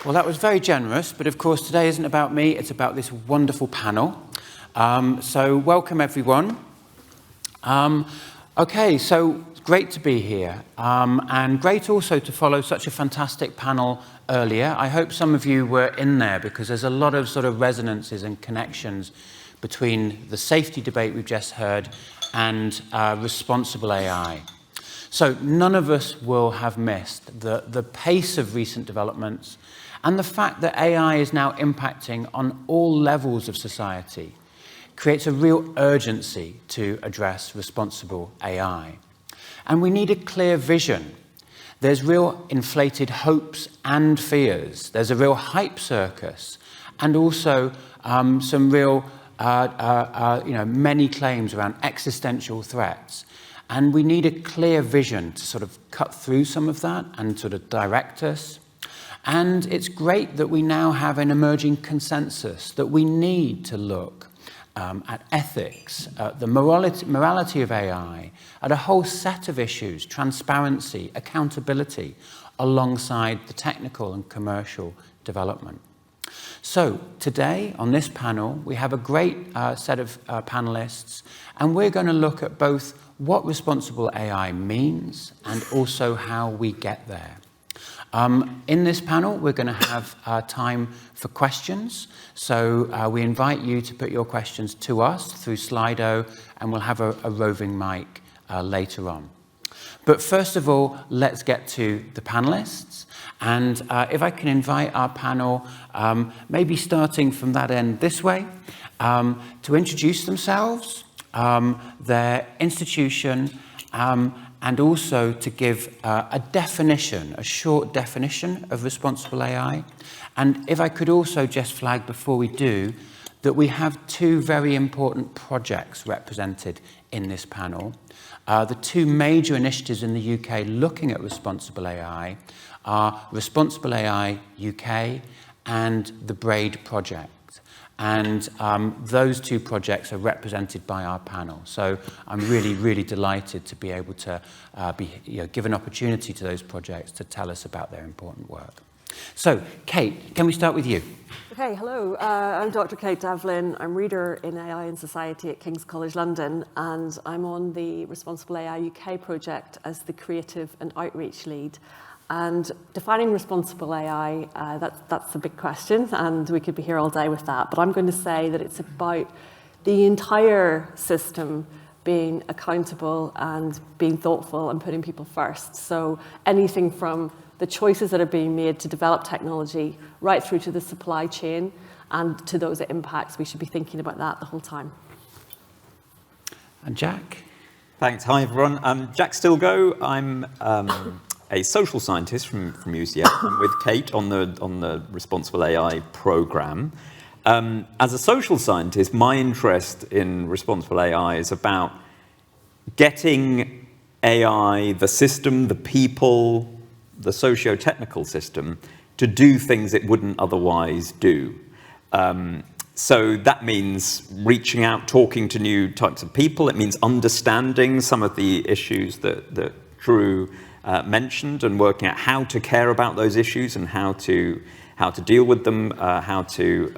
Well, that was very generous, but of course today isn't about me, it's about this wonderful panel. So welcome everyone. Okay, so great to be here, and great also to follow such a fantastic panel earlier. I hope some of you were in there because there's a lot of sort of resonances and connections between the safety debate we've just heard and responsible AI. So none of us will have missed the pace of recent developments and the fact that AI is now impacting on all levels of society creates a real urgency to address responsible AI. And we need a clear vision. There's real inflated hopes and fears. There's a real hype circus and also some real, many claims around existential threats. And we need a clear vision to sort of cut through some of that and sort of direct us. And it's great that we now have an emerging consensus that we need to look at ethics, at the morality of AI, at a whole set of issues, transparency, accountability, alongside the technical and commercial development. So today on this panel, we have a great set of panelists, and we're going to look at both what responsible AI means and also how we get there. In this panel, we're going to have time for questions. So we invite you to put your questions to us through Slido, and we'll have a roving mic later on. But first of all, let's get to the panelists. And if I can invite our panel, maybe starting from that end this way, to introduce themselves, their institution, and also to give a definition, a short definition of responsible AI. And if I could also just flag before we do, that we have two very important projects represented in this panel. The two major initiatives in the UK looking at responsible AI are Responsible AI UK and the BRAID project. And those two projects are represented by our panel. So I'm really, really delighted to be able to give an opportunity to those projects to tell us about their important work. So, Kate, can we start with you? Okay, hello. I'm Dr. Kate Devlin. I'm Reader in AI and Society at King's College London, and I'm on the Responsible AI UK project as the Creative and Outreach Lead. And defining responsible AI, that's a big question, and we could be here all day with that. But I'm going to say that it's about the entire system being accountable and being thoughtful and putting people first. So anything from the choices that are being made to develop technology right through to the supply chain and to those it impacts, we should be thinking about that the whole time. And Jack? Thanks. Hi, everyone. I'm Jack Stilgo. I'm a social scientist from UCL. I'm with Kate on the Responsible AI program. As a social scientist, my interest in responsible AI is about getting AI, the system, the people, the socio-technical system, to do things it wouldn't otherwise do. So that means reaching out, talking to new types of people. It means understanding some of the issues that Drew mentioned and working out how to care about those issues and how to deal with them, how to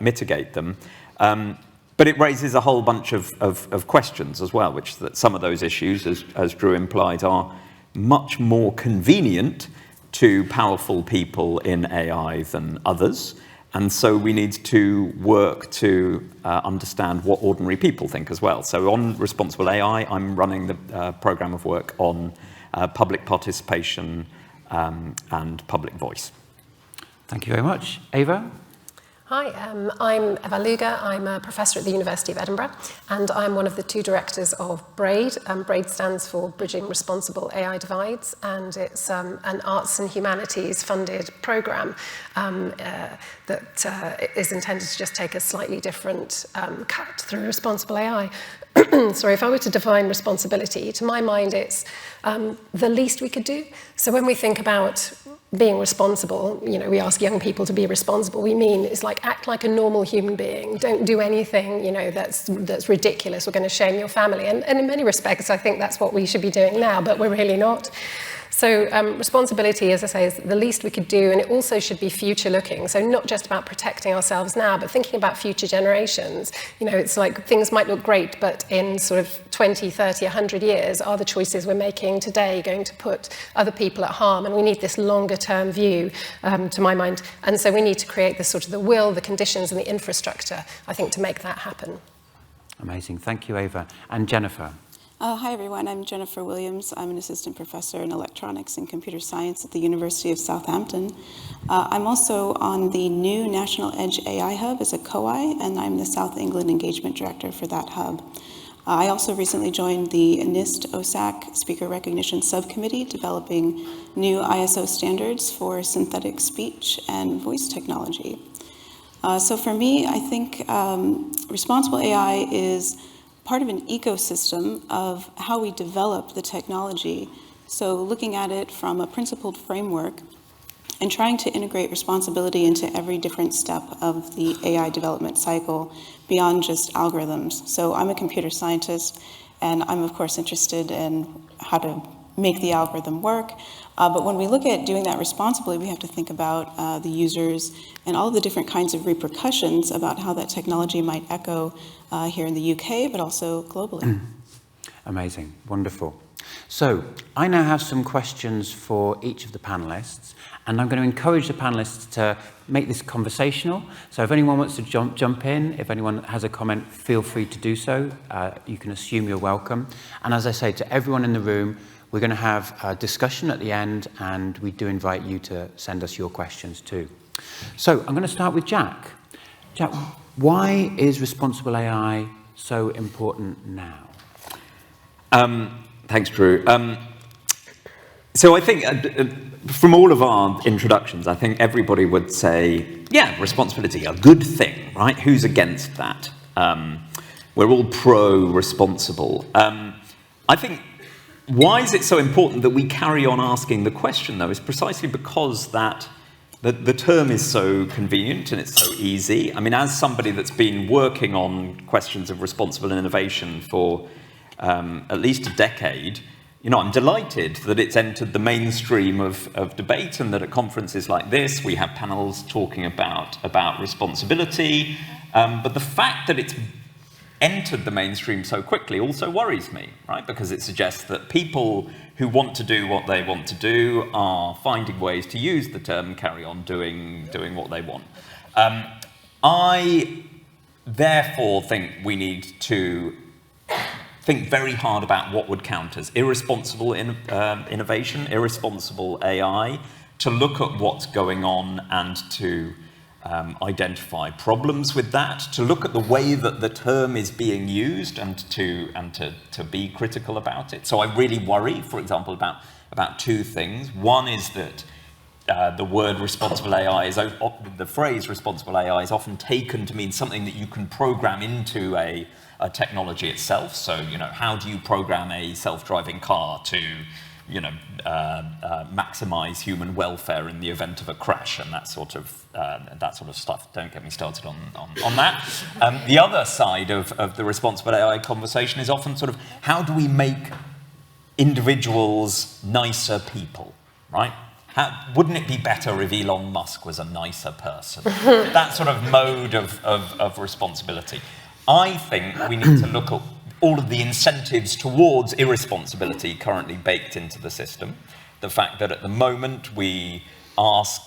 mitigate them. But it raises a whole bunch of questions as well, which that some of those issues, as Drew implied, are much more convenient to powerful people in AI than others. And so we need to work to understand what ordinary people think as well. So on Responsible AI, I'm running the program of work on public participation and public voice. Thank you very much. Ava? Hi, I'm Eva Luga. I'm a professor at the University of Edinburgh, and I'm one of the two directors of BRAID. BRAID stands for Bridging Responsible AI Divides, and it's an arts and humanities funded programme that is intended to just take a slightly different cut through responsible AI. Sorry, if I were to define responsibility, to my mind, it's the least we could do. So when we think about being responsible, we ask young people to be responsible. We mean it's like act like a normal human being. Don't do anything, that's ridiculous. We're going to shame your family. And in many respects, I think that's what we should be doing now, but we're really not. So responsibility, as I say, is the least we could do, and it also should be future-looking. So not just about protecting ourselves now, but thinking about future generations. You know, it's like things might look great, but in sort of 20, 30, 100 years, are the choices we're making today going to put other people at harm? And we need this longer-term view, to my mind. And so we need to create the sort of the will, the conditions, and the infrastructure, I think, to make that happen. Amazing. Thank you, Ava. And Jennifer. Hi, everyone. I'm Jennifer Williams. I'm an assistant professor in electronics and computer science at the University of Southampton. I'm also on the new National Edge AI Hub as a COI, and I'm the South England Engagement Director for that hub. I also recently joined the NIST OSAC Speaker Recognition Subcommittee, developing new ISO standards for synthetic speech and voice technology. So for me, I think responsible AI is part of an ecosystem of how we develop the technology. So looking at it from a principled framework and trying to integrate responsibility into every different step of the AI development cycle beyond just algorithms. So I'm a computer scientist, and I'm of course interested in how to make the algorithm work. But when we look at doing that responsibly, we have to think about the users and all the different kinds of repercussions about how that technology might echo here in the UK, but also globally. Amazing, wonderful. So I now have some questions for each of the panelists, and I'm going to encourage the panelists to make this conversational. So if anyone wants to jump in, if anyone has a comment, feel free to do so. You can assume you're welcome. And as I say to everyone in the room, we're going to have a discussion at the end, and we do invite you to send us your questions too. So I'm going to start with Jack. Jack, why is responsible AI so important now? Thanks, Drew. So I think from all of our introductions, I think everybody would say, yeah, responsibility, a good thing, right? Who's against that? We're all pro-responsible. I think why is it so important that we carry on asking the question, though, is precisely because that the term is so convenient and it's so easy. I mean, as somebody that's been working on questions of responsible innovation for at least a decade, you know, I'm delighted that it's entered the mainstream of debate, and that at conferences like this we have panels talking about responsibility. But the fact that it's entered the mainstream so quickly also worries me, right? Because it suggests that people who want to do what they want to do are finding ways to use the term and carry on doing what they want. I therefore think we need to think very hard about what would count as irresponsible innovation, irresponsible AI, to look at what's going on and to identify problems with that, to look at the way that the term is being used and to be critical about it. So I really worry, for example, about two things. One is that the word responsible AI the phrase responsible AI is often taken to mean something that you can program into a technology itself. So, you know, how do you program a self-driving car to, you know, maximize human welfare in the event of a crash and that sort of stuff. Don't get me started on that. The other side of the responsible AI conversation is often sort of how do we make individuals nicer people, right? Wouldn't it be better if Elon Musk was a nicer person? That sort of mode of responsibility. I think we need to look at all of the incentives towards irresponsibility currently baked into the system. The fact that at the moment we ask,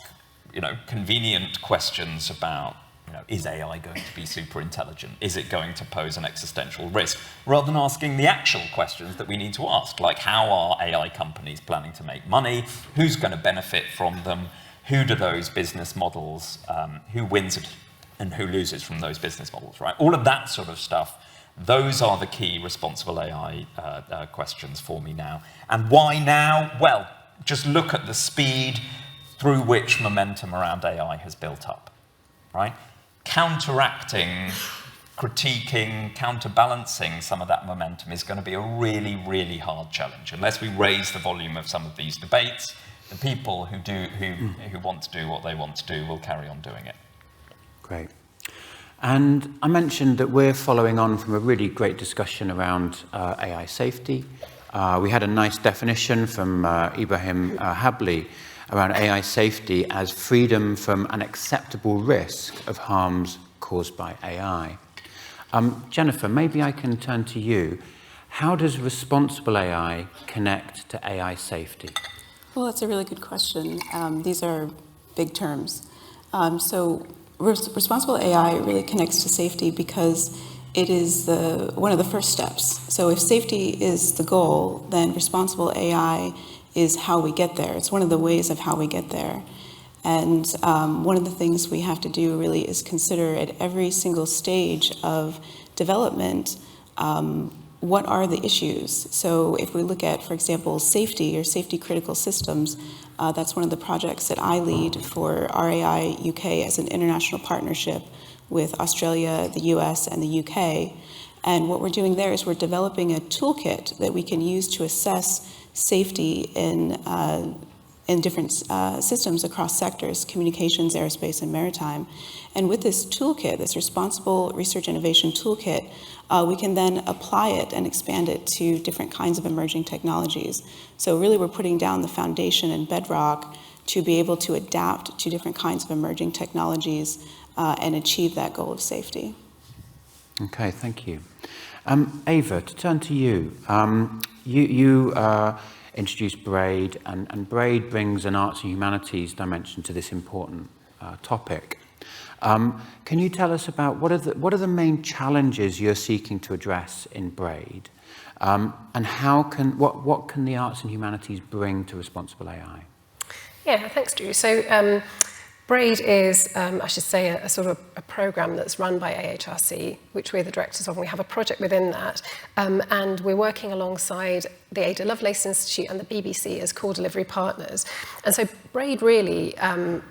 you know, convenient questions about, you know, is AI going to be super intelligent? Is it going to pose an existential risk? Rather than asking the actual questions that we need to ask, like how are AI companies planning to make money? Who's going to benefit from them? Who do those business models, who wins and who loses from those business models, right? All of that sort of stuff. Those are the key responsible AI questions for me now. And why now? Well, just look at the speed through which momentum around AI has built up, right? Counteracting, critiquing, counterbalancing some of that momentum is going to be a really, really hard challenge. Unless we raise the volume of some of these debates, the people who want to do what they want to do will carry on doing it. Great. And I mentioned that we're following on from a really great discussion around AI safety, We had a nice definition from Ibrahim Habli around AI safety as freedom from an acceptable risk of harms caused by AI. Jennifer, maybe I can turn to you. How does responsible AI connect to AI safety? Well, that's a really good question. These are big terms. So responsible AI really connects to safety because it is one of the first steps. So if safety is the goal, then responsible AI is how we get there. It's one of the ways of how we get there. And one of the things we have to do really is consider at every single stage of development, what are the issues? So if we look at, for example, safety or safety critical systems, that's one of the projects that I lead for RAI UK as an international partnership with Australia, the US, and the UK. And what we're doing there is we're developing a toolkit that we can use to assess safety in different systems across sectors, communications, aerospace, and maritime. And with this toolkit, this responsible research innovation toolkit, we can then apply it and expand it to different kinds of emerging technologies. So really we're putting down the foundation and bedrock to be able to adapt to different kinds of emerging technologies and achieve that goal of safety. Okay, thank you. Ava, to turn to you. You introduced BRAID, and BRAID brings an arts and humanities dimension to this important topic. Can you tell us about what are the main challenges you're seeking to address in BRAID, and what can the arts and humanities bring to responsible AI? Yeah, thanks, Drew. So BRAID is, I should say, a sort of a program that's run by AHRC, which we're the directors of, and we have a project within that. And we're working alongside the Ada Lovelace Institute and the BBC as core delivery partners. And so BRAID really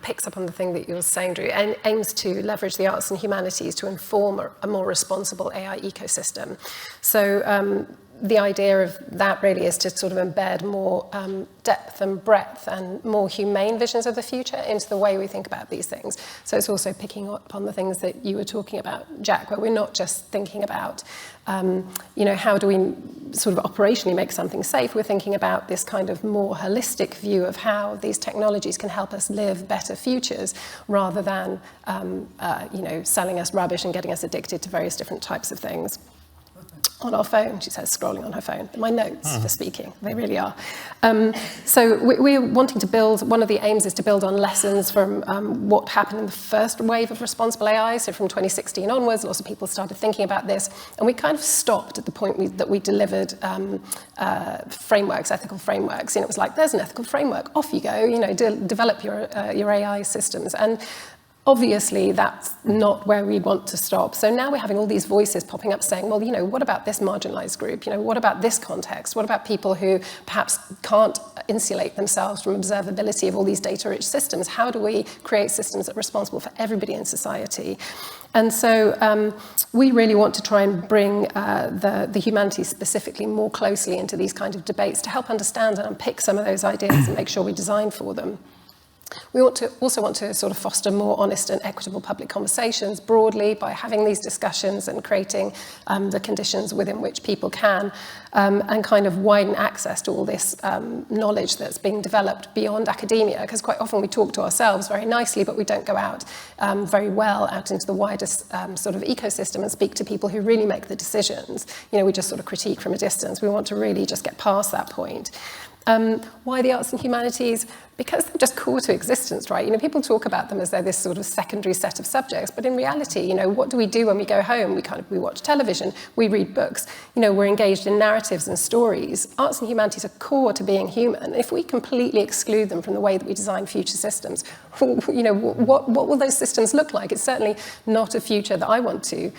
picks up on the thing that you were saying, Drew, and aims to leverage the arts and humanities to inform a more responsible AI ecosystem. So the idea of that really is to sort of embed more depth and breadth and more humane visions of the future into the way we think about these things. So it's also picking up on the things that you were talking about, Jack, where we're not just thinking about, how do we sort of operationally make something safe? We're thinking about this kind of more holistic view of how these technologies can help us live better futures rather than, selling us rubbish and getting us addicted to various different types of things. On our phone, she says, scrolling on her phone. My notes for speaking, they really are. So we're wanting to build, one of the aims is to build on lessons from what happened in the first wave of responsible AI. So from 2016 onwards, lots of people started thinking about this. And we kind of stopped at the point that we delivered frameworks, ethical frameworks. And it was like, there's an ethical framework, off you go, develop your AI systems. And obviously, that's not where we want to stop. So now we're having all these voices popping up saying, well, what about this marginalized group? What about this context? What about people who perhaps can't insulate themselves from observability of all these data-rich systems? How do we create systems that are responsible for everybody in society? And so we really want to try and bring the humanities specifically more closely into these kind of debates to help understand and unpick some of those ideas and make sure we design for them. We also want to sort of foster more honest and equitable public conversations broadly by having these discussions and creating the conditions within which people can and kind of widen access to all this knowledge that's being developed beyond academia, because quite often we talk to ourselves very nicely, but we don't go out very well out into the widest sort of ecosystem and speak to people who really make the decisions. We just sort of critique from a distance. We want to really just get past that point. Why the arts and humanities? Because they're just core to existence, right? People talk about them as they're this sort of secondary set of subjects, but in reality, what do we do when we go home? We watch television, we read books, we're engaged in narratives and stories. Arts and humanities are core to being human. If we completely exclude them from the way that we design future systems, what will those systems look like? It's certainly not a future that I want to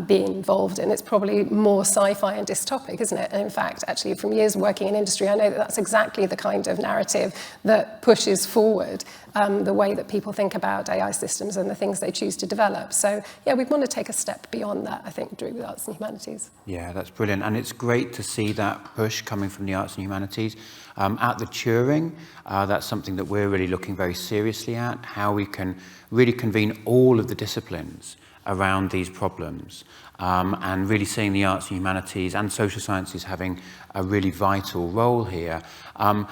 be involved in. It's probably more sci-fi and dystopic, isn't it? And in fact, actually, from years working in industry, I know that that's exactly the kind of narrative that pushes forward the way that people think about AI systems and the things they choose to develop. So, yeah, we want to take a step beyond that, I think, Drew, with arts and humanities. Yeah, that's brilliant. And it's great to see that push coming from the arts and humanities. At the Turing, that's something that we're really looking very seriously at, how we can really convene all of the disciplines around these problems, and really seeing the arts and humanities and social sciences having a really vital role here, and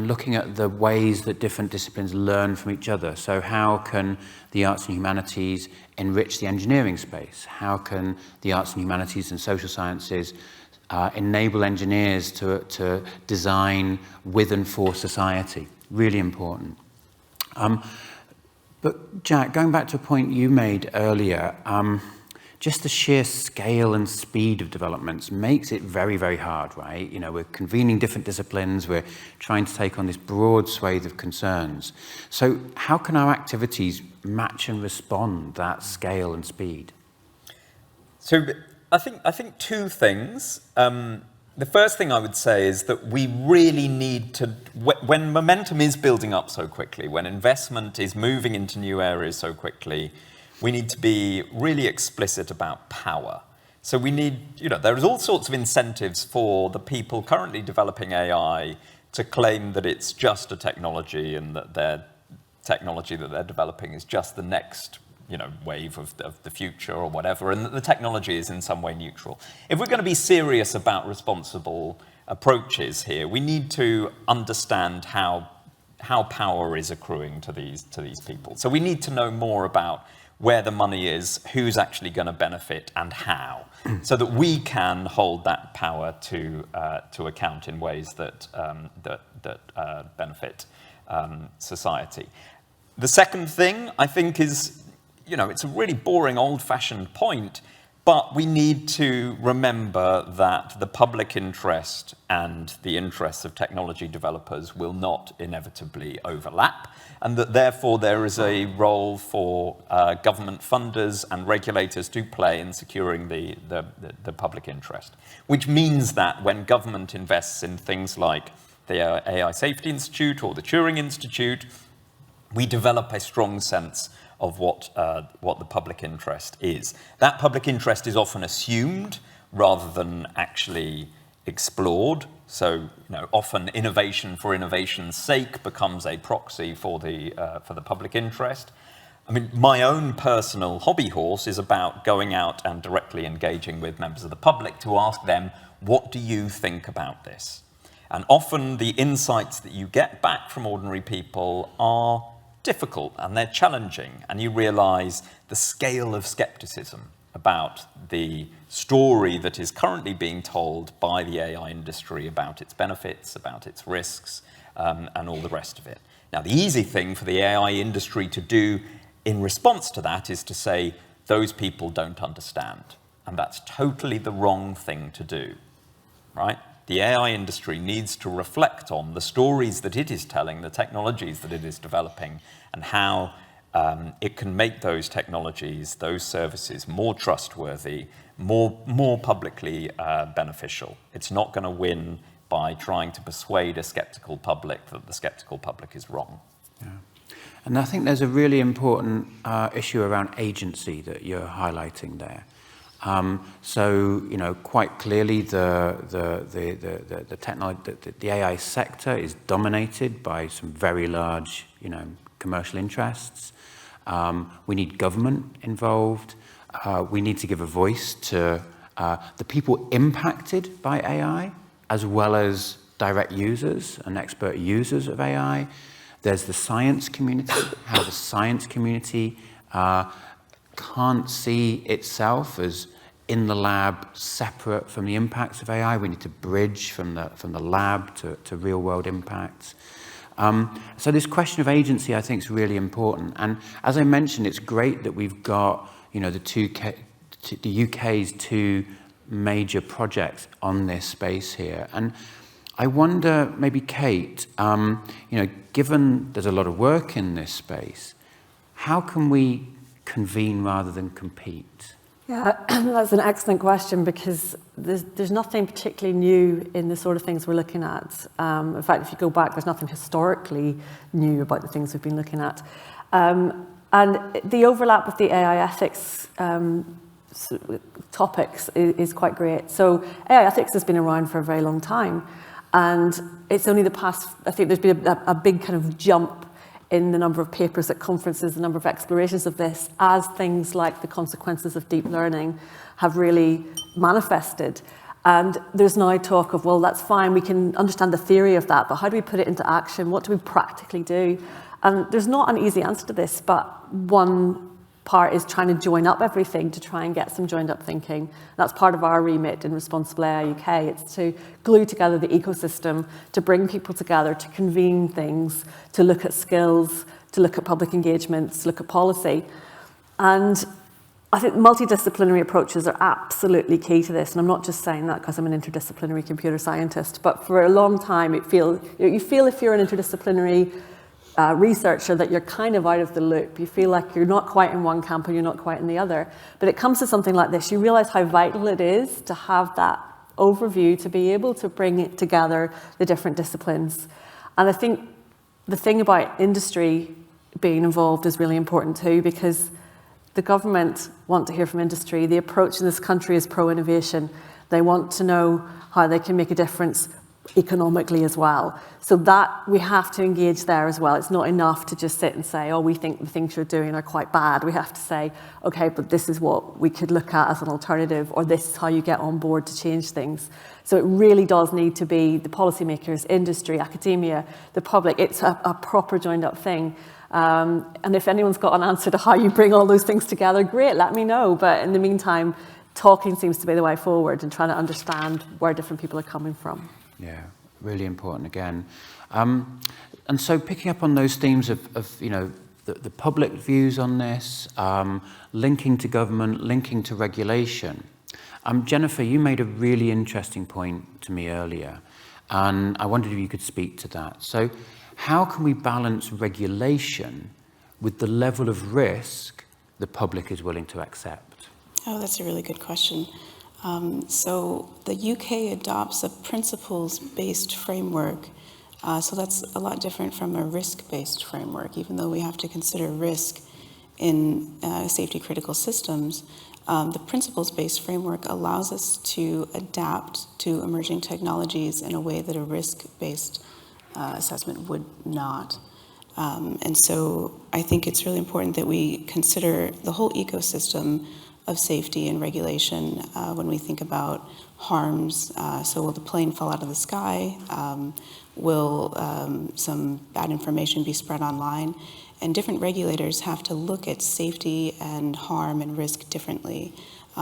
looking at the ways that different disciplines learn from each other. So how can the arts and humanities enrich the engineering space? How can the arts and humanities and social sciences enable engineers to design with and for society? Really important. But Jack, going back to a point you made earlier, just the sheer scale and speed of developments makes it very, very hard, right? You know, we're convening different disciplines, we're trying to take on this broad swathe of concerns. So how can our activities match and respond that scale and speed? So I think two things. The first thing I would say is that we really need to, when momentum is building up so quickly, when investment is moving into new areas so quickly, we need to be really explicit about power. So we need, there's all sorts of incentives for the people currently developing AI to claim that it's just a technology and that their technology that they're developing is just the next wave of the future or whatever, and that the technology is in some way neutral. If we're going to be serious about responsible approaches here, we need to understand how power is accruing to these people. So we need to know more about where the money is, who's actually going to benefit, and how, so that we can hold that power to account in ways that benefit society. The second thing, I think, is, it's a really boring, old-fashioned point, but we need to remember that the public interest and the interests of technology developers will not inevitably overlap, and that therefore there is a role for government funders and regulators to play in securing the public interest, which means that when government invests in things like the AI Safety Institute or the Turing Institute, we develop a strong sense of what the public interest is. That public interest is often assumed rather than actually explored. So, often innovation for innovation's sake becomes a proxy for the public interest. I mean, my own personal hobby horse is about going out and directly engaging with members of the public to ask them, what do you think about this? And often the insights that you get back from ordinary people are difficult and they're challenging, and you realize the scale of skepticism about the story that is currently being told by the AI industry about its benefits, about its risks, and all the rest of it. Now, the easy thing for the AI industry to do in response to that is to say, those people don't understand. And that's totally the wrong thing to do, right? The AI industry needs to reflect on the stories that it is telling, the technologies that it is developing, and how it can make those technologies, those services, more trustworthy, more publicly beneficial. It's not going to win by trying to persuade a skeptical public that the skeptical public is wrong. Yeah. And I think there's a really important issue around agency that you're highlighting there. So, quite clearly the AI sector is dominated by some very large, commercial interests. We need government involved. We need to give a voice to the people impacted by AI, as well as direct users and expert users of AI. There's the science community, how the science community can't see itself as in the lab separate from the impacts of AI. We need to bridge from the lab to real-world impacts. So this question of agency, I think, is really important. And as I mentioned, it's great that we've got, the UK's two major projects on this space here. And I wonder, maybe Kate, given there's a lot of work in this space, how can we convene rather than compete? Yeah, that's an excellent question, because there's nothing particularly new in the sort of things we're looking at. In fact, if you go back, there's nothing historically new about the things we've been looking at. And the overlap with the AI ethics topics is quite great. So AI ethics has been around for a very long time. And it's only the past, I think there's been a big kind of jump in the number of papers at conferences, the number of explorations of this, as things like the consequences of deep learning have really manifested. And there's now talk of, well, that's fine, we can understand the theory of that, but how do we put it into action? What do we practically do? And there's not an easy answer to this, but one part is trying to join up everything to try and get some joined up thinking. That's part of our remit in Responsible AI UK. It's to glue together the ecosystem, to bring people together, to convene things, to look at skills, to look at public engagements, to look at policy. And I think multidisciplinary approaches are absolutely key to this. And I'm not just saying that because I'm an interdisciplinary computer scientist, but for a long time you feel if you're an interdisciplinary researcher that you're kind of out of the loop. You feel like you're not quite in one camp and you're not quite in the other. But it comes to something like this, you realize how vital it is to have that overview, to be able to bring it together, the different disciplines. And I think the thing about industry being involved is really important too, because the government want to hear from industry. The approach in this country is pro-innovation. They want to know how they can make a difference economically as well. So that we have to engage there as well. It's not enough to just sit and say, oh, we think the things you're doing are quite bad. We have to say, okay, but this is what we could look at as an alternative, or this is how you get on board to change things. So it really does need to be the policymakers, industry, academia, the public. It's a proper joined up thing. And if anyone's got an answer to how you bring all those things together, great, let me know. But in the meantime, talking seems to be the way forward and trying to understand where different people are coming from. Yeah, really important again. And so picking up on those themes of the public views on this, linking to government, linking to regulation. Jennifer, you made a really interesting point to me earlier, and I wondered if you could speak to that. So how can we balance regulation with the level of risk the public is willing to accept? Oh, that's a really good question. So the UK adopts a principles-based framework. So that's a lot different from a risk-based framework, even though we have to consider risk in safety-critical systems. The principles-based framework allows us to adapt to emerging technologies in a way that a risk-based assessment would not. And so I think it's really important that we consider the whole ecosystem of safety and regulation when we think about harms. So will the plane fall out of the sky? Will some bad information be spread online? And different regulators have to look at safety and harm and risk differently.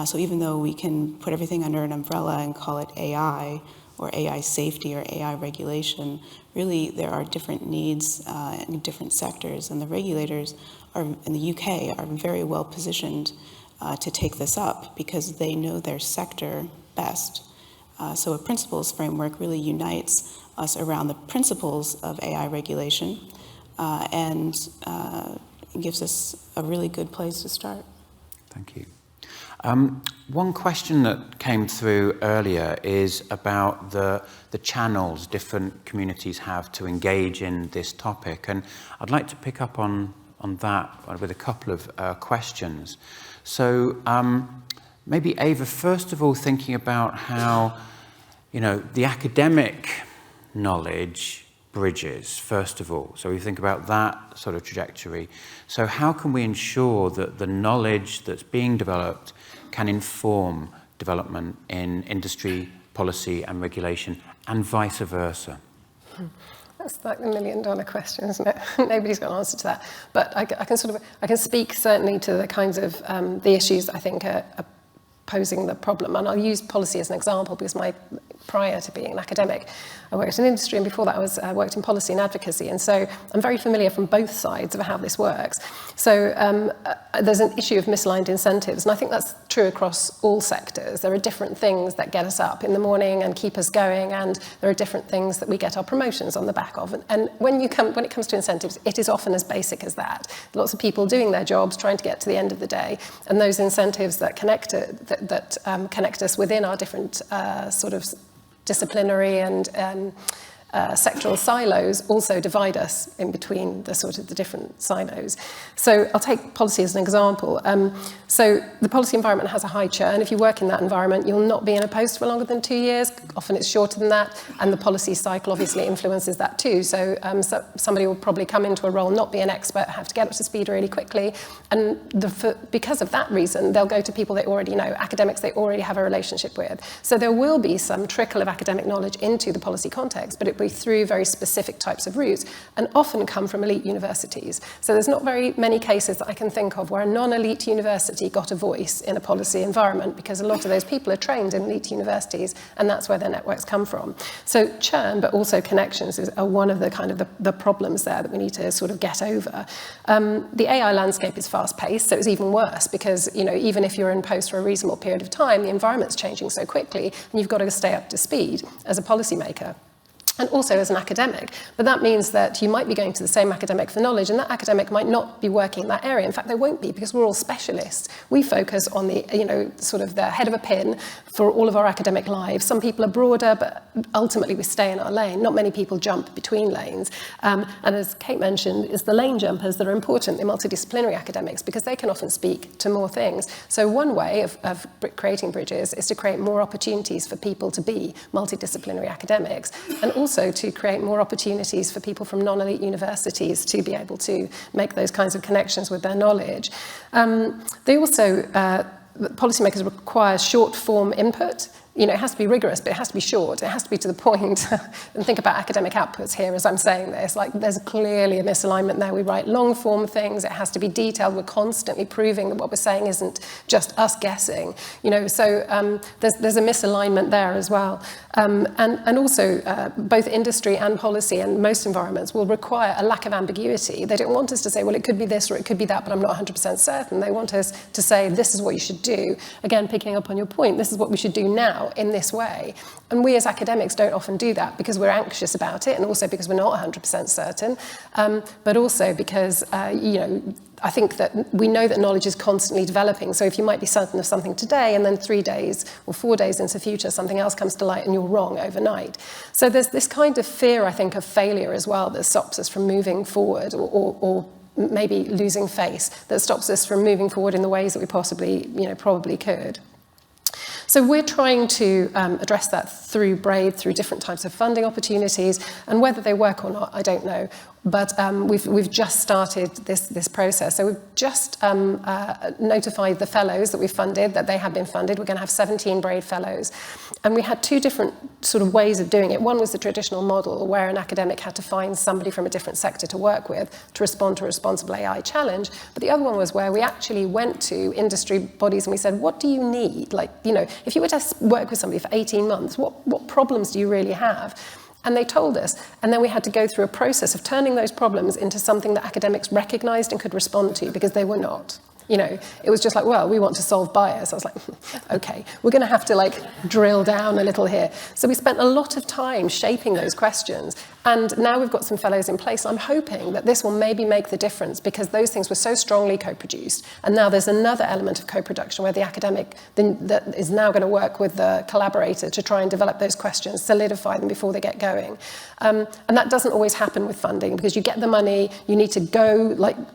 So even though we can put everything under an umbrella and call it AI or AI safety or AI regulation, really there are different needs in different sectors, and the regulators in the UK are very well positioned to take this up because they know their sector best. So a principles framework really unites us around the principles of AI regulation and gives us a really good place to start. Thank you. One question that came through earlier is about the channels different communities have to engage in this topic, and I'd like to pick up on that with a couple of questions. So maybe Ava, first of all, thinking about how the academic knowledge bridges, first of all. So we think about that sort of trajectory. So how can we ensure that the knowledge that's being developed can inform development in industry, policy and regulation, and vice versa? That's like the $1,000,000 question, isn't it? Nobody's got an answer to that. But I can speak certainly to the kinds of the issues I think are posing the problem. And I'll use policy as an example because prior to being an academic, I worked in industry, and before that I worked in policy and advocacy. And so I'm very familiar from both sides of how this works. So there's an issue of misaligned incentives, and I think that's true across all sectors. There are different things that get us up in the morning and keep us going, and there are different things that we get our promotions on the back of. And when it comes to incentives, it is often as basic as that. Lots of people doing their jobs, trying to get to the end of the day, and those incentives that connect us within our different sort of disciplinary and sectoral silos also divide us in between the sort of the different silos. So I'll take policy as an example. So the policy environment has a high churn. If you work in that environment, you'll not be in a post for longer than 2 years. Often it's shorter than that, and the policy cycle obviously influences that too. So, somebody will probably come into a role, not be an expert, have to get up to speed really quickly, and because of that reason, they'll go to people they already know, academics they already have a relationship with. So there will be some trickle of academic knowledge into the policy context, but it'll be through very specific types of routes, and often come from elite universities. So there's not very many cases that I can think of where a non-elite university got a voice in a policy environment, because a lot of those people are trained in elite universities, and that's where their networks come from. So churn, but also connections are one of the kind of the problems there that we need to sort of get over. The AI landscape is fast-paced, so it's even worse, because even if you're in post for a reasonable period of time, the environment's changing so quickly, and you've got to stay up to speed as a policymaker. And also as an academic. But that means that you might be going to the same academic for knowledge, and that academic might not be working in that area. In fact, they won't be, because we're all specialists. We focus on the, sort of the head of a pin for all of our academic lives. Some people are broader, but ultimately we stay in our lane. Not many people jump between lanes. And as Kate mentioned, it's the lane jumpers that are important, the multidisciplinary academics, because they can often speak to more things. So one way of creating bridges is to create more opportunities for people to be multidisciplinary academics, and also to create more opportunities for people from non-elite universities to be able to make those kinds of connections with their knowledge. They also, policymakers require short-form input. It has to be rigorous, but it has to be short. It has to be to the point. And think about academic outputs here as I'm saying this. Like, there's clearly a misalignment there. We write long-form things. It has to be detailed. We're constantly proving that what we're saying isn't just us guessing. So there's a misalignment there as well. And also, both industry and policy and most environments will require a lack of ambiguity. They don't want us to say, well, it could be this or it could be that, but I'm not 100% certain. They want us to say, this is what you should do. Again, picking up on your point, this is what we should do now in this way. And we as academics don't often do that, because we're anxious about it, and also because we're not 100% certain, but also because, I think that we know that knowledge is constantly developing. So if you might be certain of something today, and then 3 days or 4 days into the future, something else comes to light and you're wrong overnight. So there's this kind of fear, I think, of failure as well that stops us from moving forward, or maybe losing face, that stops us from moving forward in the ways that we possibly, probably could. So we're trying to address that through BRAID, through different types of funding opportunities, and whether they work or not, I don't know. But we've just started this process. So we've just notified the fellows that we've funded, that they have been funded. We're going to have 17 BRAID fellows. And we had 2 different sort of ways of doing it. One was the traditional model, where an academic had to find somebody from a different sector to work with to respond to a responsible AI challenge. But the other one was where we actually went to industry bodies and we said, what do you need? Like, if you were to work with somebody for 18 months, what problems do you really have? And they told us. And then we had to go through a process of turning those problems into something that academics recognized and could respond to, because they were not. It was just like, well, we want to solve bias. I was like, okay, we're going to have to drill down a little here. So we spent a lot of time shaping those questions. And now we've got some fellows in place. I'm hoping that this will maybe make the difference, because those things were so strongly co-produced. And now there's another element of co-production where the academic that is now going to work with the collaborator to try and develop those questions, solidify them before they get going. And that doesn't always happen with funding, because you get the money, you need to go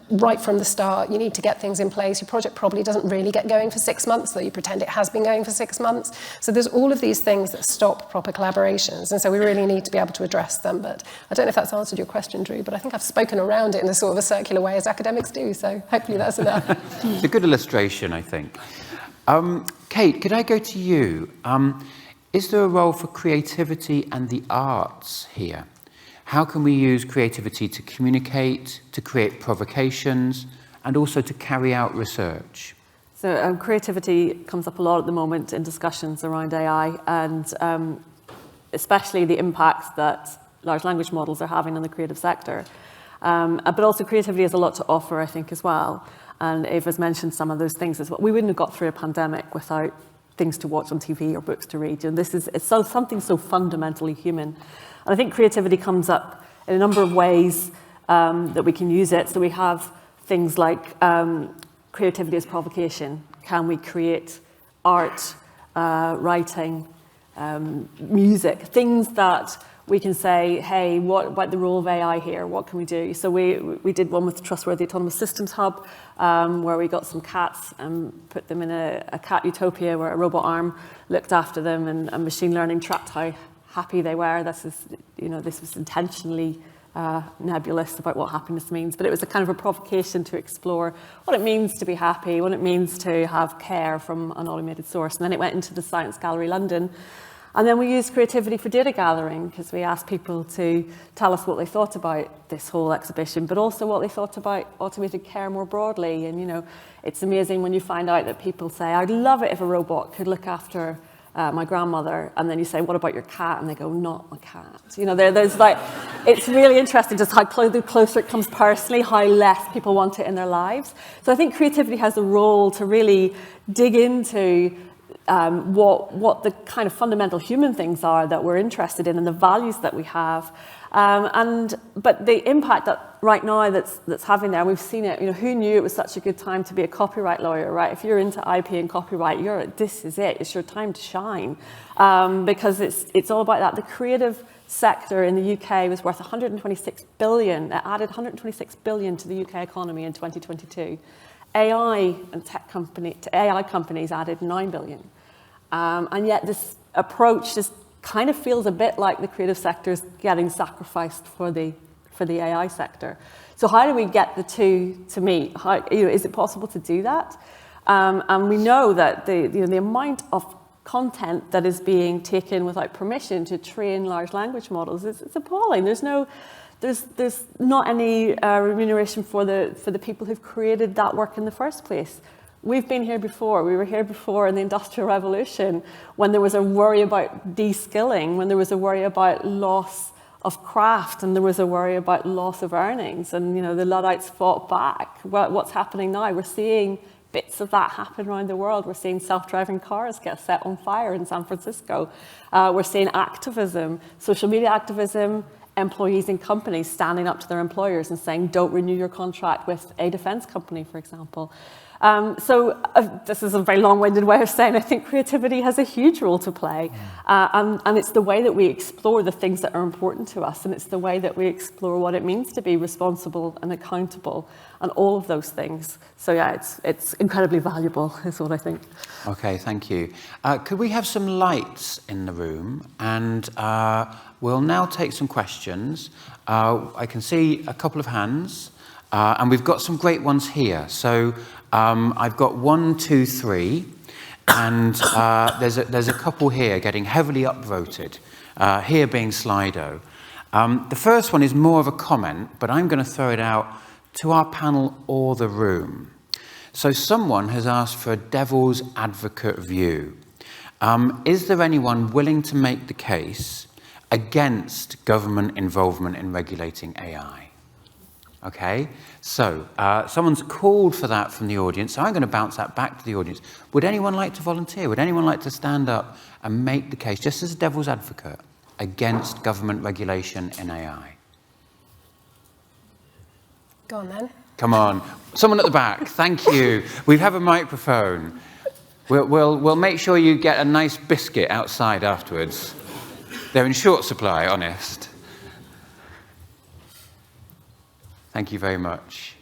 right from the start, you need to get things in place. Your project probably doesn't really get going for 6 months, though you pretend it has been going for 6 months. So there's all of these things that stop proper collaborations. And so we really need to be able to address them. But I don't know if that's answered your question, Drew, but I think I've spoken around it in a sort of a circular way, as academics do. So hopefully that's enough. It's a good illustration, I think. Kate, could I go to you? Is there a role for creativity and the arts here? How can we use creativity to communicate, to create provocations, and also to carry out research? So creativity comes up a lot at the moment in discussions around AI, and especially the impacts that large language models are having on the creative sector. But also creativity has a lot to offer, I think, as well. And Ava's mentioned some of those things as well. We wouldn't have got through a pandemic without things to watch on TV or books to read. And it's something so fundamentally human. And I think creativity comes up in a number of ways that we can use it. So we have things like creativity as provocation. Can we create art, writing, music, things that we can say, hey, what about the role of AI here? What can we do? So we did one with the Trustworthy Autonomous Systems Hub, where we got some cats and put them in a cat utopia where a robot arm looked after them, and machine learning tracked how happy they were. This was intentionally nebulous about what happiness means, but it was a kind of a provocation to explore what it means to be happy, what it means to have care from an automated source. And then it went into the Science Gallery London. And then we used creativity for data gathering, because we asked people to tell us what they thought about this whole exhibition, but also what they thought about automated care more broadly. And it's amazing when you find out that people say, I'd love it if a robot could look after my grandmother, and then you say, what about your cat? And they go, not my cat. There's like, it's really interesting just how closer it comes personally, how less people want it in their lives. So I think creativity has a role to really dig into what the kind of fundamental human things are that we're interested in and the values that we have. But the impact that right now that's having there, we've seen it, who knew it was such a good time to be a copyright lawyer, right? If you're into IP and copyright, this is it, it's your time to shine. Because it's all about that. The creative sector in the UK was worth 126 billion, it added 126 billion to the UK economy in 2022. AI companies added 9 billion. And yet this approach just kind of feels a bit like the creative sector is getting sacrificed for the AI sector. So how do we get the two to meet? Is it possible to do that? And we know that the amount of content that is being taken without permission to train large language models is appalling. There's not any remuneration for the people who've created that work in the first place. We've been here before. We were here before in the Industrial Revolution, when there was a worry about de-skilling, when there was a worry about loss of craft, and there was a worry about loss of earnings, and the Luddites fought back. What's happening now? We're seeing bits of that happen around the world. We're seeing self-driving cars get set on fire in San Francisco. We're seeing activism, social media activism, employees in companies standing up to their employers and saying, don't renew your contract with a defense company, for example. This is a very long-winded way of saying I think creativity has a huge role to play. And it's the way that we explore the things that are important to us, and it's the way that we explore what it means to be responsible and accountable and all of those things. So yeah, it's incredibly valuable, is what I think. Okay, thank you. Could we have some lights in the room? And we'll now take some questions. I can see a couple of hands, and we've got some great ones here. So I've got 1, 2, 3, and there's a couple here getting heavily upvoted, here being Slido. The first one is more of a comment, but I'm going to throw it out to our panel or the room. So someone has asked for a devil's advocate view. Is there anyone willing to make the case against government involvement in regulating AI? Okay, so someone's called for that from the audience, so I'm going to bounce that back to the audience. Would anyone like to volunteer? Would anyone like to stand up and make the case, just as a devil's advocate, against government regulation in AI? Go on then. Come on, someone at the back. Thank you. We have a microphone. We'll make sure you get a nice biscuit outside afterwards. They're in short supply, honest. Thank you very much.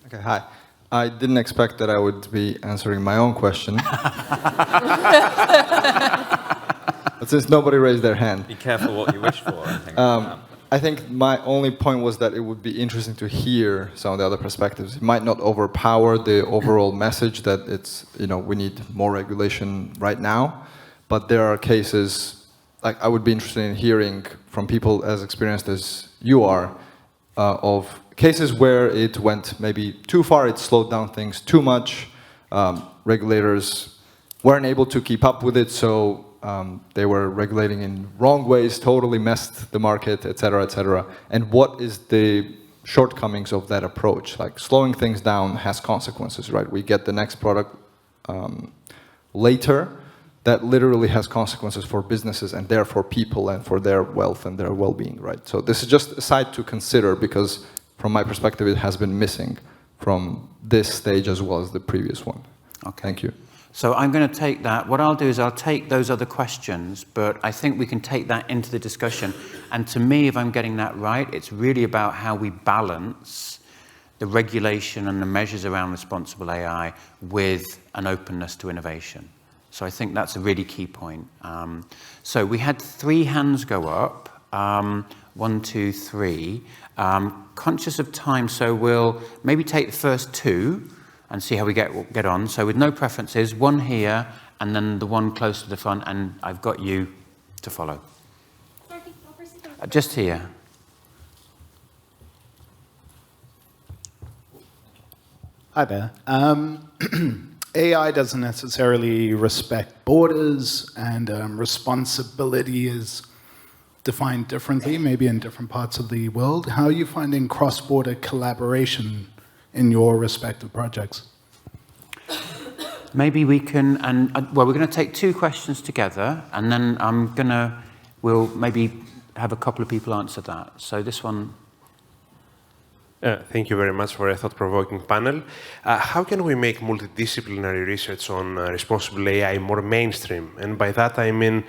Okay, hi. I didn't expect that I would be answering my own question. But since nobody raised their hand. Be careful what you wish for. I think my only point was that it would be interesting to hear some of the other perspectives. It might not overpower the overall message that it's, we need more regulation right now, but there are cases, like I would be interested in hearing from people as experienced as you are, of cases where it went maybe too far, it slowed down things too much, regulators weren't able to keep up with it, so they were regulating in wrong ways, totally messed the market, et cetera, and what is the shortcomings of that approach? Like slowing things down has consequences, right? We get the next product later, that literally has consequences for businesses and therefore people and for their wealth and their well-being, right? So this is just a side to consider because from my perspective, it has been missing from this stage as well as the previous one. Okay. Thank you. So I'm going to take that. What I'll do is I'll take those other questions, but I think we can take that into the discussion. And to me, if I'm getting that right, it's really about how we balance the regulation and the measures around responsible AI with an openness to innovation. So I think that's a really key point. So we had 3 hands go up. 1, 2, 3. Conscious of time, so we'll maybe take the first 2 and see how we get on. So with no preferences, 1 here, and then the one close to the front, and I've got you to follow. Just here. Hi there. AI doesn't necessarily respect borders, and responsibility is defined differently, maybe in different parts of the world. How are you finding cross-border collaboration in your respective projects? Maybe we can, well, we're going to take 2 questions together, and then we'll maybe have a couple of people answer that. So this one. Thank you very much for a thought-provoking panel. How can we make multidisciplinary research on responsible AI more mainstream? And by that I mean,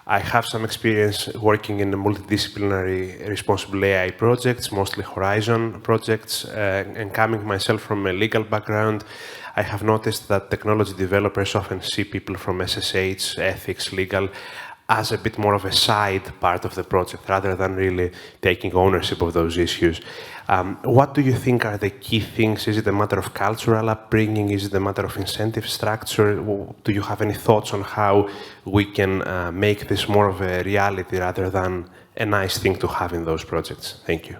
I have some experience working in the multidisciplinary responsible AI projects, mostly Horizon projects, and coming myself from a legal background, I have noticed that technology developers often see people from SSH, ethics, legal, as a bit more of a side part of the project, rather than really taking ownership of those issues. What do you think are the key things? Is it a matter of cultural upbringing? Is it a matter of incentive structure? Do you have any thoughts on how we can make this more of a reality rather than a nice thing to have in those projects? Thank you.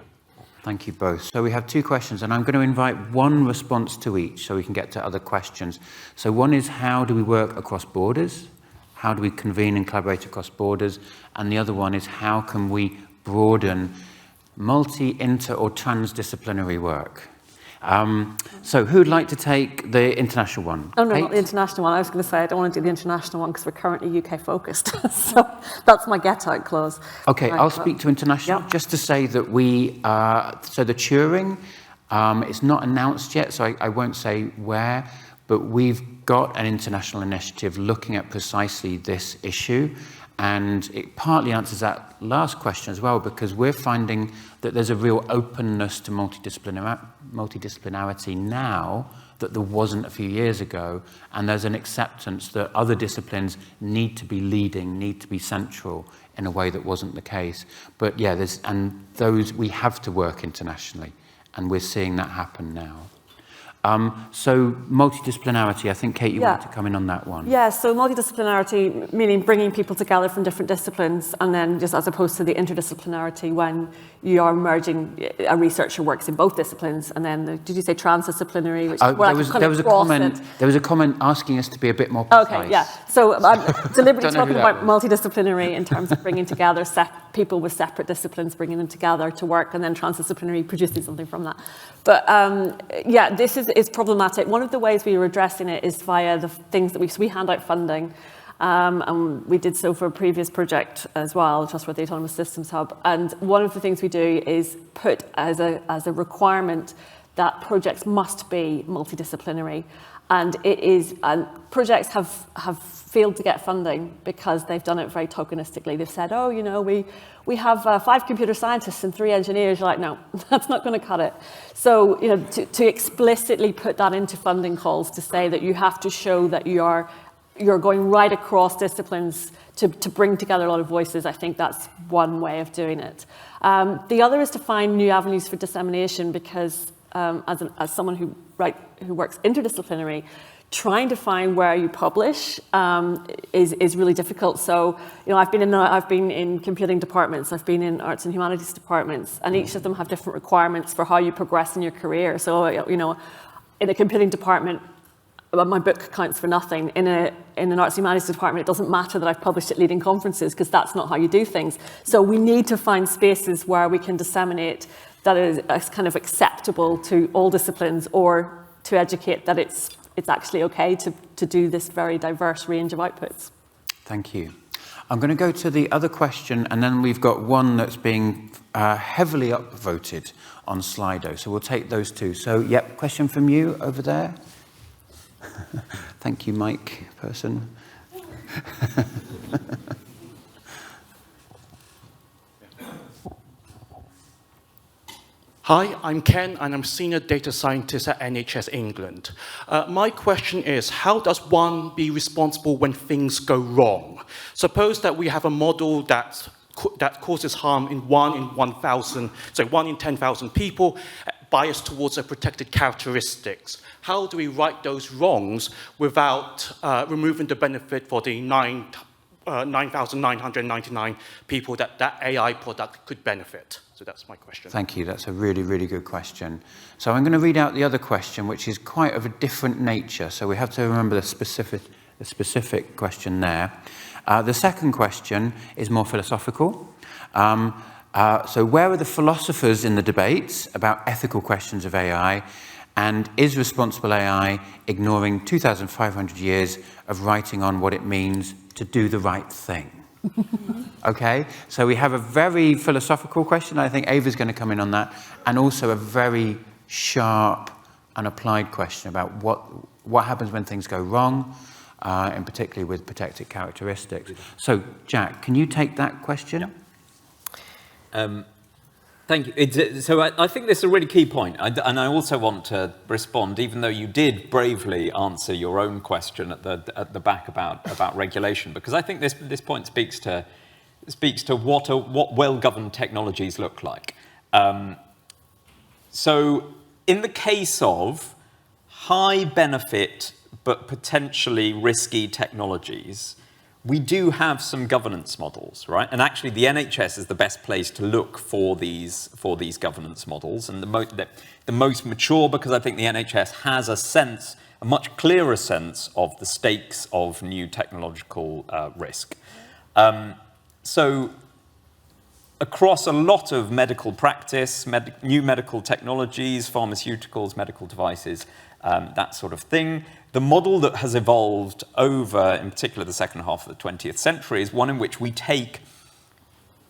Thank you both. So we have 2 questions, and I'm going to invite 1 response to each so we can get to other questions. So one is, how do we work across borders? How do we convene and collaborate across borders? And the other one is, how can we broaden multi, inter, or transdisciplinary work? So who'd like to take the international one? Oh, no, Kate? not the international one. I was going to say I don't want to do the international one because we're currently UK focused. So that's my get-out clause. Okay, Right, I'll speak to international. Yep. Just to say that so the Turing, it's not announced yet, so I won't say where, but we've got an international initiative looking at precisely this issue, and it partly answers that last question as well, because we're finding that there's a real openness to multidisciplinarity now that there wasn't a few years ago, and there's an acceptance that other disciplines need to be leading, need to be central in a way that wasn't the case. But yeah, we have to work internationally, and we're seeing that happen now. So multidisciplinarity, I think, Kate, you wanted to come in on that one. Yeah, so multidisciplinarity, meaning bringing people together from different disciplines, and then just as opposed to the interdisciplinarity when you are merging, a researcher works in both disciplines, and then, did you say transdisciplinary? Which There was a comment asking us to be a bit more precise. Okay, yeah. So I'm deliberately talking about multidisciplinary in terms of bringing together people with separate disciplines, bringing them together to work, and then transdisciplinary producing something from that. But yeah, this is problematic. One of the ways we are addressing it is via the things that we hand out funding. And we did so for a previous project as well, Trustworthy Autonomous Systems Hub. And one of the things we do is put as a requirement that projects must be multidisciplinary. And projects have failed to get funding because they've done it very tokenistically. They've said, oh, you know, we have 5 computer scientists and 3 engineers. You're like, no, that's not going to cut it. So, you know, to explicitly put that into funding calls, to say that you have to show that you're going right across disciplines to bring together a lot of voices, I think that's one way of doing it. The other is to find new avenues for dissemination, because as someone who works interdisciplinary, trying to find where you publish is really difficult. So, you know, I've been in computing departments, I've been in arts and humanities departments, and each of them have different requirements for how you progress in your career. So, you know, in a computing department, my book counts for nothing. In an arts and humanities department, it doesn't matter that I've published at leading conferences, because that's not how you do things. So we need to find spaces where we can disseminate that is kind of acceptable to all disciplines, or to educate that it's actually okay to do this very diverse range of outputs. Thank you. I'm going to go to the other question, and then we've got one that's being heavily upvoted on Slido. So we'll take those 2. So, yep, question from you over there. Thank you, mic person. Hi, I'm Ken, and I'm Senior Data Scientist at NHS England. My question is, how does one be responsible when things go wrong? Suppose that we have a model that causes harm in 1 in 10,000 people, biased towards a protected characteristics. How do we right those wrongs without removing the benefit for the 9,999 people that AI product could benefit? So that's my question. Thank you. That's a really, really good question. So I'm going to read out the other question, which is quite of a different nature. So we have to remember the specific question there. The second question is more philosophical. So where are the philosophers in the debates about ethical questions of AI? And is responsible AI ignoring 2,500 years of writing on what it means to do the right thing? Okay, so we have a very philosophical question. I think Ava's going to come in on that, and also a very sharp and applied question about what happens when things go wrong, and particularly with protected characteristics. So, Jack, can you take that question? Yeah. Thank you. So I think this is a really key point, and I also want to respond, even though you did bravely answer your own question at the back about regulation, because I think this point speaks to what well-governed technologies look like. So in the case of high benefit but potentially risky technologies, we do have some governance models, right? And actually, the NHS is the best place to look for these governance models, and the most mature, because I think the NHS has a much clearer sense of the stakes of new technological risk. So, across a lot of medical practice, new medical technologies, pharmaceuticals, medical devices, that sort of thing, the model that has evolved over, in particular, the second half of the 20th century is one in which we take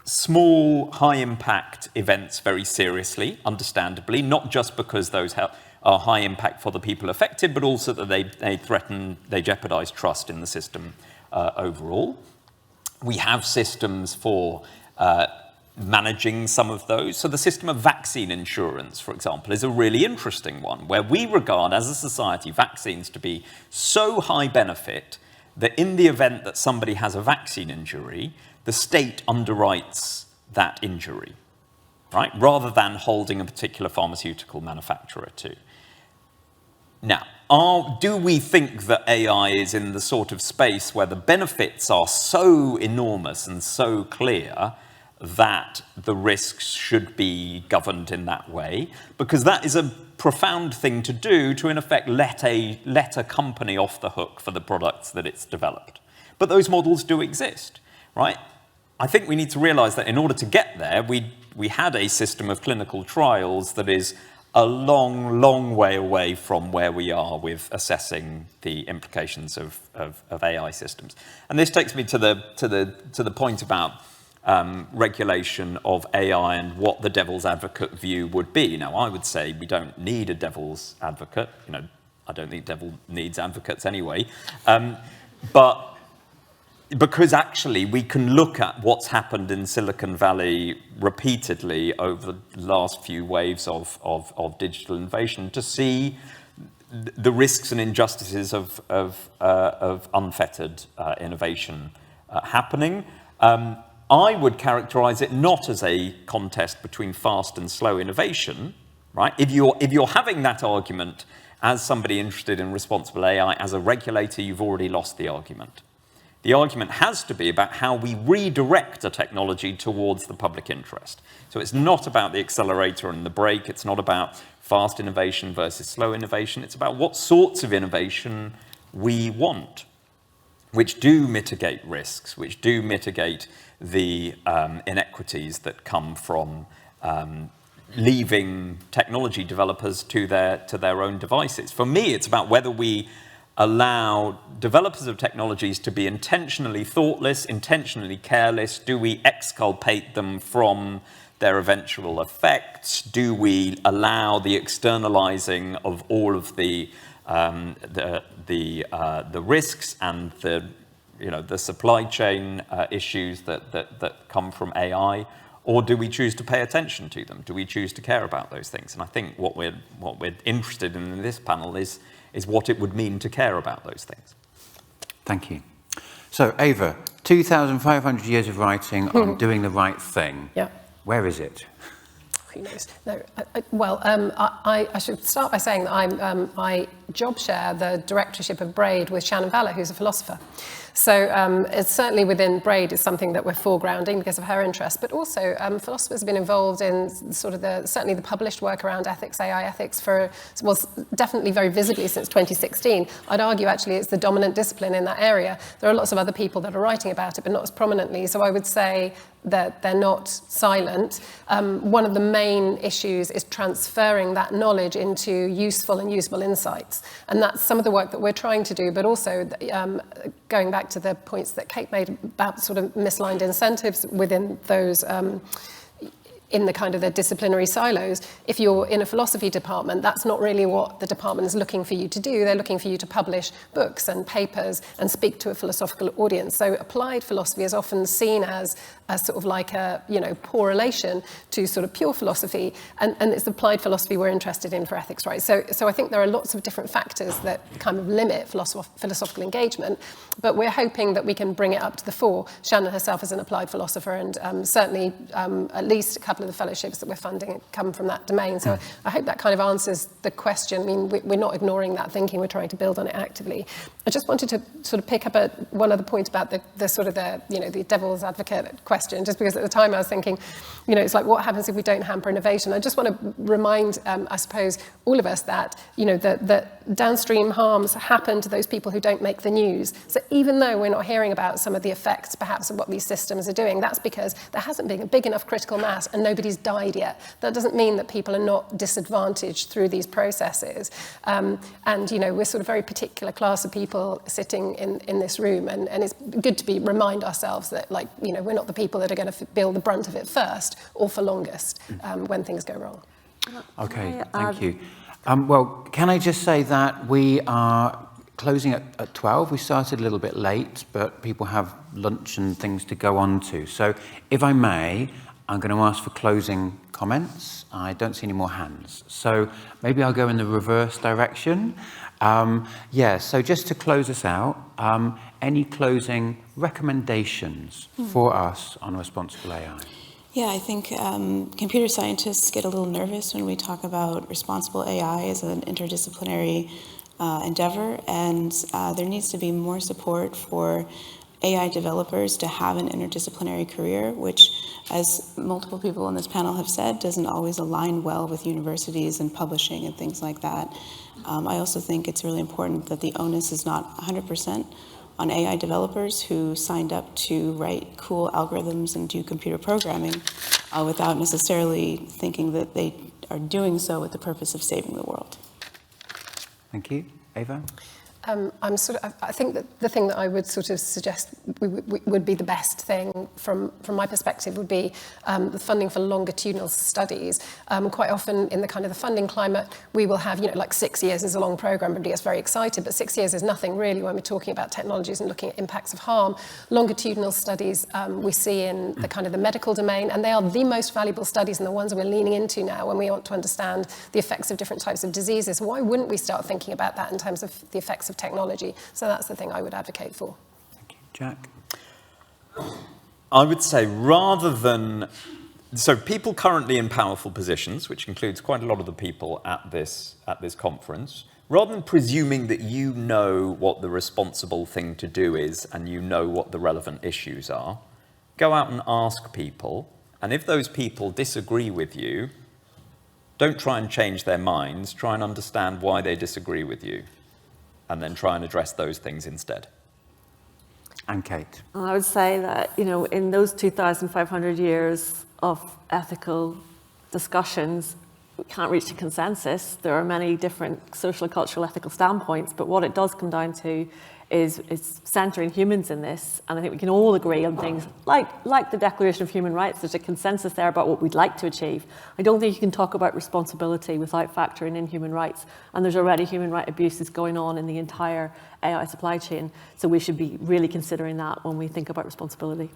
small, high-impact events very seriously, understandably, not just because those are high impact for the people affected, but also that they jeopardize trust in the system overall. We have systems for managing some of those. So the system of vaccine insurance, for example, is a really interesting one, where we regard as a society vaccines to be so high benefit that in the event that somebody has a vaccine injury, the state underwrites that injury, right? Rather than holding a particular pharmaceutical manufacturer to. Now, do we think that AI is in the sort of space where the benefits are so enormous and so clear that the risks should be governed in that way? Because that is a profound thing to do, to in effect let a company off the hook for the products that it's developed. But those models do exist, right? I think we need to realize that in order to get there, we had a system of clinical trials that is a long, long way away from where we are with assessing the implications of AI systems. And this takes me to the point about regulation of AI and what the devil's advocate view would be. Now, I would say we don't need a devil's advocate. You know, I don't think devil needs advocates anyway. But because actually we can look at what's happened in Silicon Valley repeatedly over the last few waves of digital innovation to see the risks and injustices of unfettered innovation happening. I would characterize it not as a contest between fast and slow innovation, right? If you're having that argument as somebody interested in responsible AI, as a regulator, you've already lost the argument. The argument has to be about how we redirect a technology towards the public interest. So it's not about the accelerator and the brake. It's not about fast innovation versus slow innovation. It's about what sorts of innovation we want, which do mitigate risks, which do mitigate the inequities that come from leaving technology developers to their own devices. For me, it's about whether we allow developers of technologies to be intentionally thoughtless, intentionally careless. Do we exculpate them from their eventual effects? Do we allow the externalizing of all of the the risks and the supply chain issues that come from AI, or do we choose to pay attention to them? Do we choose to care about those things? And I think what we're interested in this panel is what it would mean to care about those things. Thank you. So, Ava, 2,500 years of writing on doing the right thing. Yeah. Where is it? Who knows? No. I should start by saying that I job share the directorship of BRAID with Shannon Valler, who's a philosopher. So it's certainly within BRAID is something that we're foregrounding because of her interest, but also philosophers have been involved in sort of certainly the published work around ethics, AI ethics definitely very visibly since 2016. I'd argue actually it's the dominant discipline in that area. There are lots of other people that are writing about it, but not as prominently. So I would say that they're not silent. One of the main issues is transferring that knowledge into useful and usable insights. And that's some of the work that we're trying to do, but also going back to the points that Kate made about sort of misaligned incentives within those in the kind of the disciplinary silos. If you're in a philosophy department, that's not really what the department is looking for you to do. They're looking for you to publish books and papers and speak to a philosophical audience. So applied philosophy is often seen as sort of like a, poor relation to sort of pure philosophy. And it's applied philosophy we're interested in for ethics, right? So I think there are lots of different factors that kind of limit philosophical engagement, but we're hoping that we can bring it up to the fore. Shannon herself is an applied philosopher, and certainly at least a couple of the fellowships that we're funding come from that domain. So I hope that kind of answers the question. I mean, we're not ignoring that thinking, we're trying to build on it actively. I just wanted to sort of pick up one other point about the sort of the devil's advocate question, just because at the time I was thinking, it's like, what happens if we don't hamper innovation? I just want to remind, I suppose, all of us that, that downstream harms happen to those people who don't make the news. So even though we're not hearing about some of the effects, perhaps, of what these systems are doing, that's because there hasn't been a big enough critical mass and nobody's died yet. That doesn't mean that people are not disadvantaged through these processes. And, we're sort of very particular class of people sitting in this room, and it's good to remind ourselves that, we're not the people that are going to feel the brunt of it first or for longest when things go wrong. Okay, thank you. Well, can I just say that we are closing at 12. We started a little bit late, but people have lunch and things to go on to. So if I may, I'm going to ask for closing comments. I don't see any more hands. So maybe I'll go in the reverse direction. So just to close us out, any closing recommendations for us on responsible AI? Yeah, I think computer scientists get a little nervous when we talk about responsible AI as an interdisciplinary endeavor, and there needs to be more support for AI developers to have an interdisciplinary career, which, as multiple people on this panel have said, doesn't always align well with universities and publishing and things like that. I also think it's really important that the onus is not 100% on AI developers who signed up to write cool algorithms and do computer programming without necessarily thinking that they are doing so with the purpose of saving the world. Thank you. Ava? I think that the thing that I would sort of suggest would be the best thing from my perspective would be the funding for longitudinal studies. Quite often in the kind of the funding climate, we will have, like 6 years is a long program, everybody gets very excited, but 6 years is nothing really when we're talking about technologies and looking at impacts of harm. Longitudinal studies we see in the kind of the medical domain, and they are the most valuable studies and the ones we're leaning into now when we want to understand the effects of different types of diseases. Why wouldn't we start thinking about that in terms of the effects of technology? So that's the thing I would advocate for. Thank you. Jack? I would say so people currently in powerful positions, which includes quite a lot of the people at this conference, rather than presuming that you know what the responsible thing to do is and you know what the relevant issues are, go out and ask people, and if those people disagree with you, don't try and change their minds, try and understand why they disagree with you, and then try and address those things instead. And Kate? I would say that, in those 2,500 years of ethical discussions, we can't reach a consensus. There are many different social, cultural, ethical standpoints, but what it does come down to is centering humans in this, and I think we can all agree on things like the Declaration of Human Rights. There's a consensus there about what we'd like to achieve. I don't think you can talk about responsibility without factoring in human rights, and there's already human right abuses going on in the entire AI supply chain, so we should be really considering that when we think about responsibility.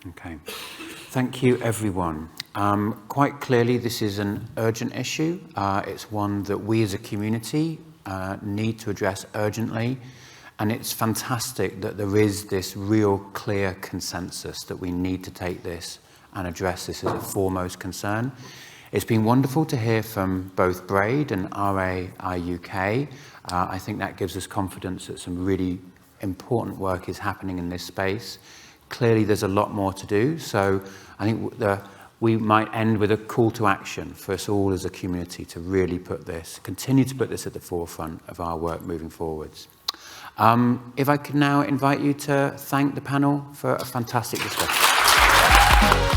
Okay. Thank you, everyone. Quite clearly, this is an urgent issue. It's one that we as a community need to address urgently. And it's fantastic that there is this real clear consensus that we need to take this and address this as a foremost concern. It's been wonderful to hear from both BRAID and RAI UK. I think that gives us confidence that some really important work is happening in this space. Clearly, there's a lot more to do. So I think we might end with a call to action for us all as a community to really continue to put this at the forefront of our work moving forwards. If I could now invite you to thank the panel for a fantastic discussion.